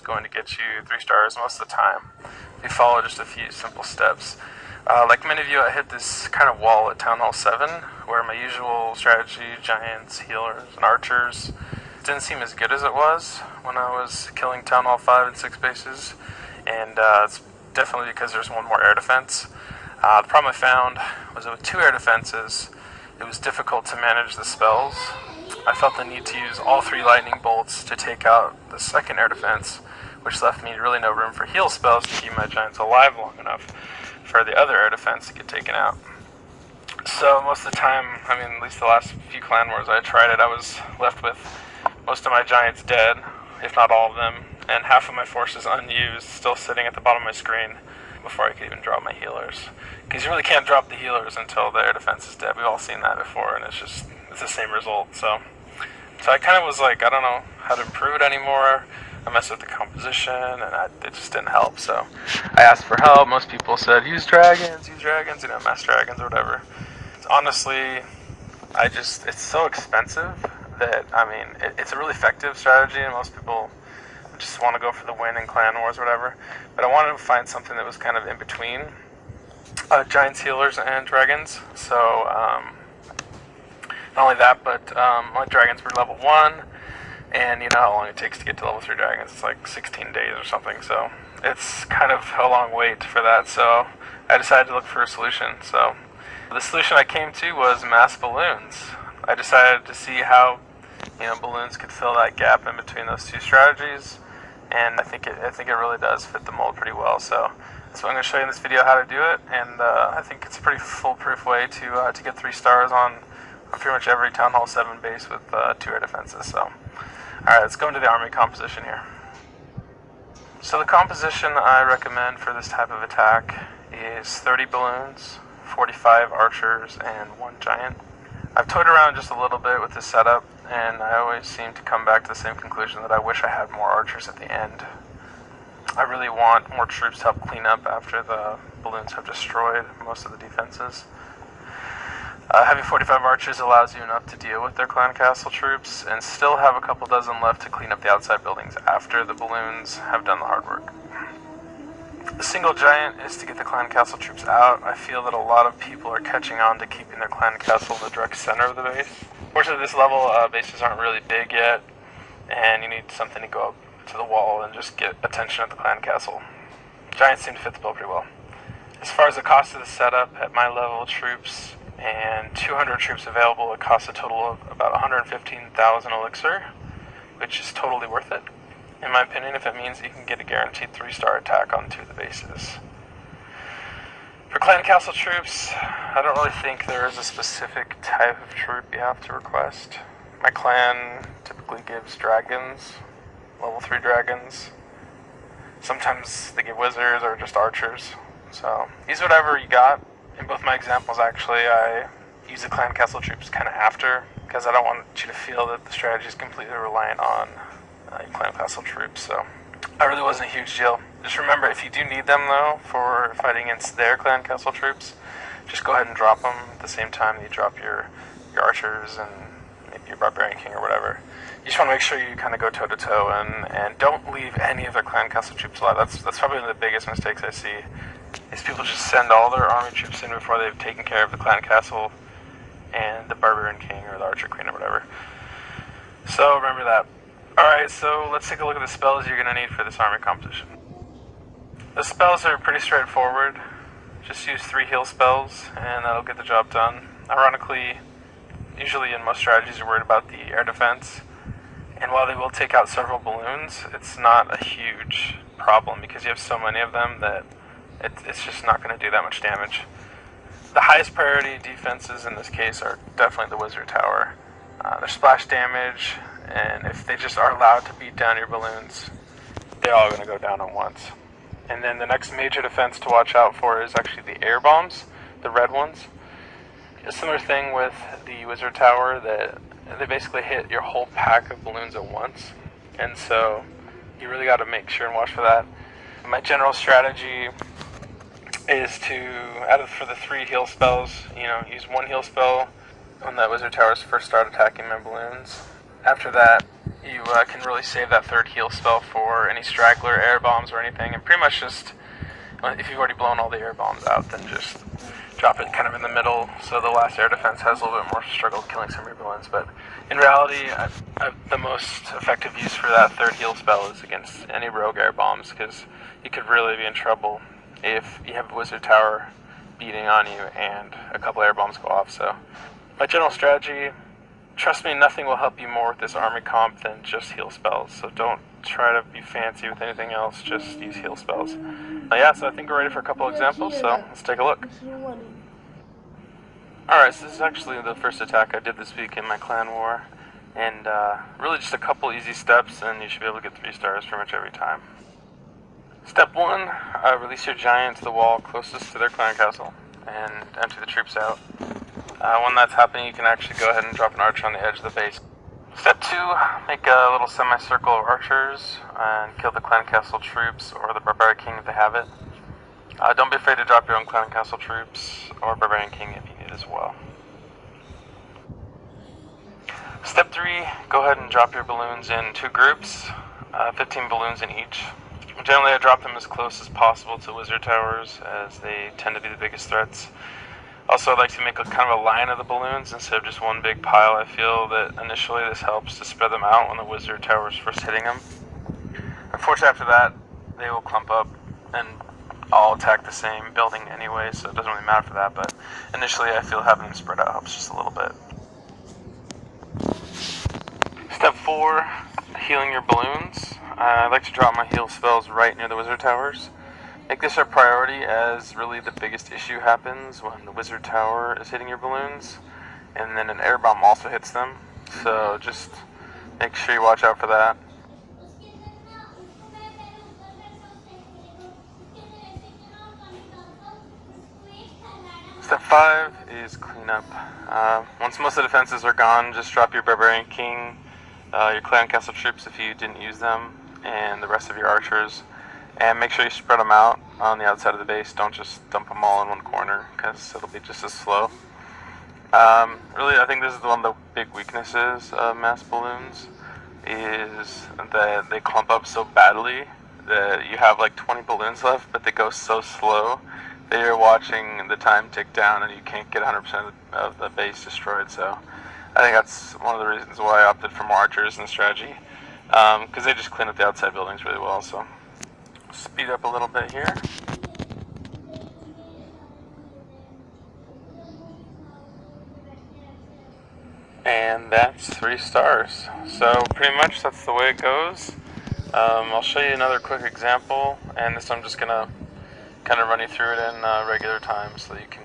going to get you 3 stars most of the time. If you follow just a few simple steps. Like many of you, I hit this kind of wall at Town Hall 7, where my usual strategy, giants, healers, and archers, didn't seem as good as it was when I was killing Town Hall 5 and 6 bases, and it's definitely because there's one more air defense. The problem I found was that with 2 air defenses, it was difficult to manage the spells. I felt the need to use all 3 lightning bolts to take out the second air defense, which left me really no room for heal spells to keep my giants alive long enough for the other air defense to get taken out. So most of the time, at least the last few clan wars I tried it, I was left with most of my giants dead, if not all of them, and half of my forces unused, still sitting at the bottom of my screen before I could even drop my healers. Because you really can't drop the healers until the air defense is dead. We've all seen that before, and it's the same result. So I kind of was like, I don't know how to improve it anymore. I messed with the composition, and it just didn't help. So I asked for help. Most people said, use dragons, mass dragons or whatever. Honestly, it's so expensive that, it's a really effective strategy, and most people just want to go for the win in clan wars or whatever. But I wanted to find something that was kind of in between giants, healers, and dragons. So not only that, but my dragons were level 1, and you know how long it takes to get to level 3 dragons. It's like 16 days or something, so it's kind of a long wait for that. So I decided to look for a solution. So the solution I came to was mass balloons. I decided to see how balloons could fill that gap in between those 2 strategies, and I think it really does fit the mold pretty well. So I'm going to show you in this video how to do it, and I think it's a pretty foolproof way to get 3 stars on pretty much every Town Hall 7 base with 2 air defenses. So, alright, let's go into the army composition here. So the composition I recommend for this type of attack is 30 balloons, 45 archers, and 1 giant. I've toyed around just a little bit with this setup, and I always seem to come back to the same conclusion that I wish I had more archers at the end. I really want more troops to help clean up after the balloons have destroyed most of the defenses. Having 45 archers allows you enough to deal with their clan castle troops, and still have a couple dozen left to clean up the outside buildings after the balloons have done the hard work. The single giant is to get the clan castle troops out. I feel that a lot of people are catching on to keeping their clan castle in the direct center of the base. Fortunately, at this level, bases aren't really big yet, and you need something to go up to the wall and just get attention at the clan castle. Giants seem to fit the bill pretty well. As far as the cost of the setup, at my level, troops and 200 troops available, it costs a total of about 115,000 elixir, which is totally worth it, in my opinion, if it means you can get a guaranteed 3-star attack on 2 of the bases. For clan castle troops, I don't really think there is a specific type of troop you have to request. My clan typically gives dragons, level 3 dragons. Sometimes they give wizards or just archers. So use whatever you got. In both my examples, actually, I use the clan castle troops kind of after, because I don't want you to feel that the strategy is completely reliant on your clan castle troops. So that really wasn't a huge deal. Just remember, if you do need them, though, for fighting against their clan castle troops, just go ahead and drop them at the same time that you drop your archers and maybe your barbarian king or whatever. You just want to make sure you kind of go toe-to-toe and don't leave any of their clan castle troops alive. That's probably one of the biggest mistakes I see, is people just send all their army troops in before they've taken care of the clan castle and the barbarian king or the archer queen or whatever. So remember that. Alright, so let's take a look at the spells you're going to need for this army composition. The spells are pretty straightforward. Just use 3 heal spells and that'll get the job done. Ironically, usually in most strategies you're worried about the air defense, and while they will take out several balloons, it's not a huge problem because you have so many of them that it's just not going to do that much damage. The highest priority defenses in this case are definitely the wizard tower. Their splash damage, and if they just are allowed to beat down your balloons, they're all going to go down at once. And then the next major defense to watch out for is actually the air bombs, the red ones. A similar thing with the wizard tower, that they basically hit your whole pack of balloons at once, and so you really got to make sure and watch for that. My general strategy is to, for the 3 heal spells, use 1 heal spell when that wizard tower is first start attacking my balloons. After that, you can really save that third heal spell for any straggler air bombs or anything, and pretty much just, if you've already blown all the air bombs out, then just drop it kind of in the middle, so the last air defense has a little bit more struggle killing some of your balloons. But in reality, the most effective use for that third heal spell is against any rogue air bombs, because you could really be in trouble if you have a wizard tower beating on you and a couple air bombs go off. So my general strategy, trust me, nothing will help you more with this army comp than just heal spells. So don't try to be fancy with anything else, just use heal spells. Yeah, so I think we're ready for a couple examples, so let's take a look. Alright, so this is actually the first attack I did this week in my clan war, and really just a couple easy steps and you should be able to get 3 stars pretty much every time. Step 1, release your giant to the wall closest to their clan castle and empty the troops out. When that's happening, you can actually go ahead and drop an archer on the edge of the base. Step 2, make a little semicircle of archers and kill the clan castle troops or the barbarian king if they have it. Don't be afraid to drop your own clan castle troops or barbarian king if you need as well. Step 3, go ahead and drop your balloons in 2 groups, 15 balloons in each. Generally I drop them as close as possible to wizard towers, as they tend to be the biggest threats. Also, I'd like to make a kind of a line of the balloons instead of just one big pile. I feel that initially this helps to spread them out when the wizard tower is first hitting them. Unfortunately, after that, they will clump up and all attack the same building anyway, so it doesn't really matter for that, but initially I feel having them spread out helps just a little bit. Step 4, healing your balloons. I like to drop my heal spells right near the wizard towers. Make this a priority, as really the biggest issue happens when the wizard tower is hitting your balloons, and then an air bomb also hits them, so just make sure you watch out for that. Step 5 is cleanup. Once most of the defenses are gone, just drop your barbarian king, your clan castle troops if you didn't use them, and the rest of your archers. And make sure you spread them out on the outside of the base. Don't just dump them all in one corner, because it'll be just as slow. Really, I think this is one of the big weaknesses of mass balloons, is that they clump up so badly that you have like 20 balloons left, but they go so slow that you're watching the time tick down and you can't get 100% of the base destroyed. So I think that's one of the reasons why I opted for more archers in the strategy, because they just clean up the outside buildings really well. So speed up a little bit here. And that's 3 stars. So pretty much that's the way it goes. I'll show you another quick example, and this I'm just going to kind of run you through it in regular time so that you can